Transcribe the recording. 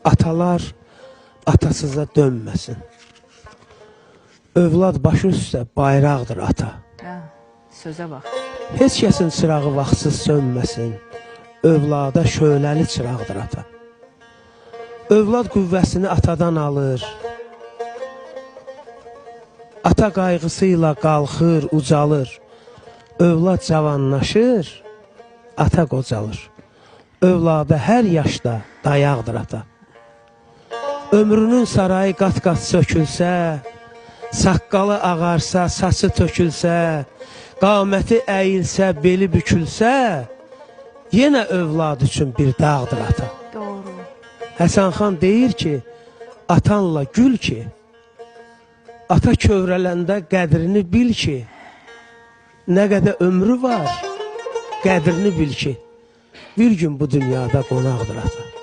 Atalar atasıza dönməsin. Övlad başı üstə bayraqdır ata. Sözə bax. Heç kəsin çırağı vaxtsız sönməsin. Övlada şöləli çıraqdır ata. Övlad qüvvəsini atadan alır. Ata qayğısıyla qalxır, ucalır. Övlad cavanlaşır, ata qocalır. Övlada hər yaşda dayaqdır ata. Ömrünün sarayı qat-qat sökülsə, saqqalı ağarsa, saçı tökülsə, qaməti əyilsə, beli bükülsə, yenə övlad üçün bir dağdır ata. Doğru. Həsən xan deyir ki, atanla gül ki, ata kövrələndə qədrini bil ki, nə qədər ömrü var, qədrini bil ki, bir gün bu dünyada qonaqdır ata.